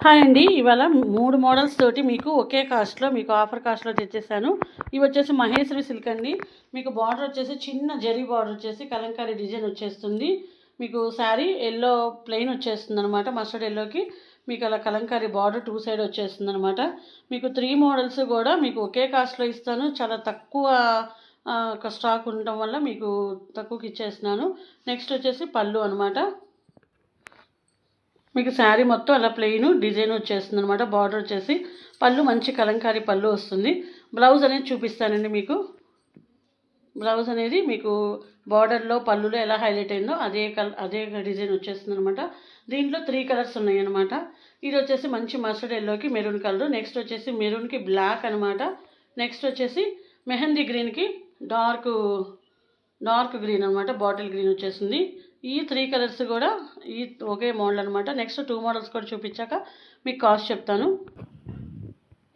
Hi అండి. ఇవాళ 3 models తోటి మీకు ఒకే కాస్ట్‌లో మీకు ఆఫర్ కాస్ట్‌లో తెచ్చేసాను. ఇవి వచ్చేసి మహేశ్వరి సిల్క్ అండి. మీకు బార్డర్ వచ్చేసి చిన్న జరీ బార్డర్ వచ్చేసి కలంకారీ డిజైన్ వచ్చేస్తుంది. మీకు శారీ యెల్లో ప్లెయిన్ వచ్చేస్తుందనమాట. మస్టర్డ్ యెల్లోకి మీకు అలా కలంకారీ బార్డర్ 2 సైడ్ వచ్చేస్తుందనమాట. మీకు 3 మోడల్స్ కూడా మీకు ఒకే కాస్ట్‌లో ఇస్తాను. చాలా తక్కువ స్టాక్ ఉండటం వల్ల మీకు తక్కువకి ఇచ్చేస్తున్నాను. నెక్స్ట్ వచ్చేసి పళ్ళు అనమాట. మీకు శారీ మొత్తం అలా ప్లెయిన్ డిజైన్ వచ్చేస్తుంది అనమాట. బార్డర్ వచ్చేసి పళ్ళు మంచి కలంకారీ పళ్ళు వస్తుంది. బ్లౌజ్ అనేది చూపిస్తానండి మీకు. బ్లౌజ్ అనేది మీకు బార్డర్లో పళ్ళులో ఎలా హైలైట్ అయిందో అదే డిజైన్ వచ్చేస్తుంది అనమాట. దీంట్లో 3 కలర్స్ ఉన్నాయి అనమాట. ఇది వచ్చేసి మంచి మస్టర్డ్ ఎల్లోకి మెరూన్ కలర్, నెక్స్ట్ వచ్చేసి మెరూన్కి బ్లాక్ అనమాట. నెక్స్ట్ వచ్చేసి మెహందీ గ్రీన్కి డార్క్ గ్రీన్ అనమాట. బాటిల్ గ్రీన్ వచ్చేసింది. ఈ 3 కలర్స్ కూడా ఒకే మోడల్ అనమాట. నెక్స్ట్ 2 మోడల్స్ కూడా చూపించాక మీకు కాస్ట్ చెప్తాను.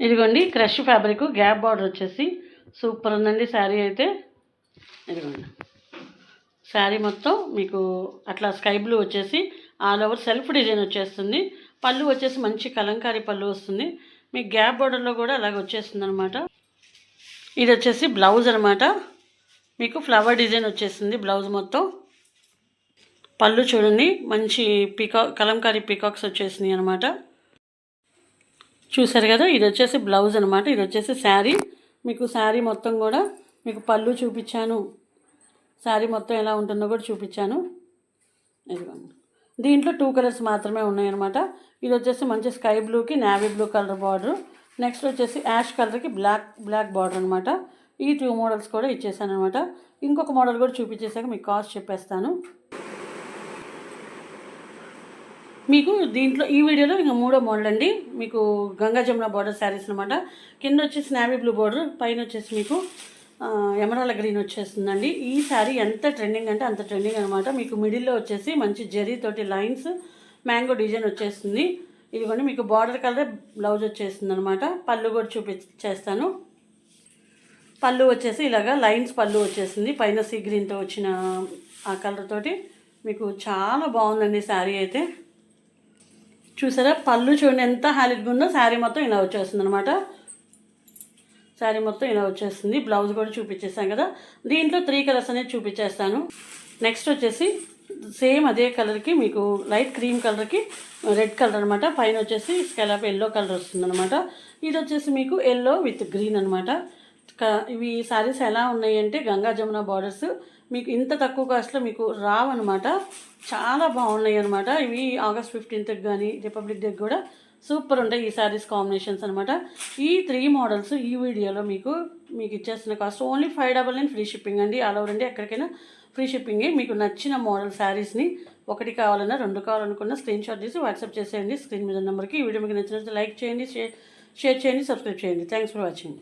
ఇదిగోండి క్రష్ ఫ్యాబ్రిక్ గ్యాప్ బార్డర్ వచ్చేసి సూపర్ ఉందండి శారీ అయితే. ఇదిగోండి శారీ మొత్తం మీకు అట్లా స్కై బ్లూ వచ్చేసి ఆల్ ఓవర్ సెల్ఫ్ డిజైన్ వచ్చేస్తుంది. పళ్ళు వచ్చేసి మంచి కలంకారీ పళ్ళు వస్తుంది. మీకు గ్యాప్ బార్డర్లో కూడా అలాగే వచ్చేస్తుంది అనమాట. ఇది వచ్చేసి బ్లౌజ్ అనమాట. మీకు ఫ్లవర్ డిజైన్ వచ్చేసింది బ్లౌజ్ మొత్తం. పళ్ళు చూడండి మంచి కలంకారీ పీకాక్స్ వచ్చేసినాయి అనమాట. చూసారు కదా, ఇది వచ్చేసి బ్లౌజ్ అనమాట. ఇది వచ్చేసి శారీ. మీకు శారీ మొత్తం కూడా మీకు పళ్ళు చూపించాను, శారీ మొత్తం ఎలా ఉంటుందో కూడా చూపించాను. ఇదిగోండి దీంట్లో 2 కలర్స్ మాత్రమే ఉన్నాయన్నమాట. ఇది వచ్చేసి మంచి స్కై బ్లూకి navy blue colour border, next వచ్చేసి యాష్ కలర్కి బ్లాక్ బార్డర్ అనమాట. ఈ 2 మోడల్స్ కూడా ఇచ్చేసాను అనమాట. ఇంకొక మోడల్ కూడా చూపించేసాక మీకు కాస్ట్ చెప్పేస్తాను. మీకు దీంట్లో ఈ వీడియోలో ఇంకా 3వ మోడల్ అండి. మీకు గంగా జమున బార్డర్ శారీస్ అనమాట. కింద వచ్చేసి నేవీ బ్లూ బార్డర్, పైన వచ్చేసి మీకు ఎమరాల్డ్ గ్రీన్ వచ్చేస్తుందండి. ఈ శారీ ఎంత ట్రెండింగ్ అంటే అంత ట్రెండింగ్ అనమాట. మీకు మిడిల్లో వచ్చేసి మంచి జరీ తోటి లైన్స్ మ్యాంగో డిజైన్ వచ్చేస్తుంది. ఇదిగోండి మీకు బార్డర్ కలర్ బ్లౌజ్ వచ్చేస్తుంది అనమాట. పళ్ళు కూడా చూపించేస్తాను. పళ్ళు వచ్చేసి ఇలాగా లైన్స్ పళ్ళు వచ్చేసింది. పైన సీ గ్రీన్తో వచ్చిన ఆ కలర్ తోటి మీకు చాలా బాగుందండి శారీ అయితే. చూసారా పళ్ళు చూడండి ఎంత హైలైట్గా ఉందో. శారీ మొత్తం ఇలా వచ్చేస్తుంది అనమాట. శారీ మొత్తం ఇలా వచ్చేస్తుంది. బ్లౌజ్ కూడా చూపించేస్తాను కదా. దీంట్లో 3 కలర్స్ అనేది చూపించేస్తాను. నెక్స్ట్ వచ్చేసి సేమ్ అదే కలర్కి మీకు లైట్ క్రీమ్ కలర్కి రెడ్ కలర్ అనమాట. పైన వచ్చేసి స్కెలాప్ ఎల్లో కలర్ వస్తుంది అనమాట. ఇది వచ్చేసి మీకు ఎల్లో విత్ గ్రీన్ అనమాట. ఇవి శారీస్ ఎలా ఉన్నాయి అంటే గంగా జమున బార్డర్స్ మీకు ఇంత తక్కువ కాస్ట్లో మీకు రావన్నమాట. చాలా బాగున్నాయి అనమాట. ఇవి ఆగస్ట్ 15th కానీ రిపబ్లిక్ డే కూడా సూపర్ ఉంటాయి ఈ శారీస్ కాంబినేషన్స్ అనమాట. ఈ 3 మోడల్స్ ఈ వీడియోలో మీకు ఇచ్చేస్తున్న కాస్ట్ ఓన్లీ 599 ఫ్రీ షిప్పింగ్ అండి. ఆల్ ఓవర్ అండి, ఎక్కడికైనా ఫ్రీ షిప్పింగే. మీకు నచ్చిన మోడల్ శారీస్ని 1 కావాలన్నా 2 కావాలనుకున్న స్క్రీన్ షాట్ తీసి వాట్సాప్ చేసేయండి స్క్రీన్ మీద నెంబర్కి. ఈ వీడియో మీకు నచ్చినట్లయితే లైక్ చేయండి, షేర్ చేయండి, సబ్స్క్రైబ్ చేయండి. Thanks for watching.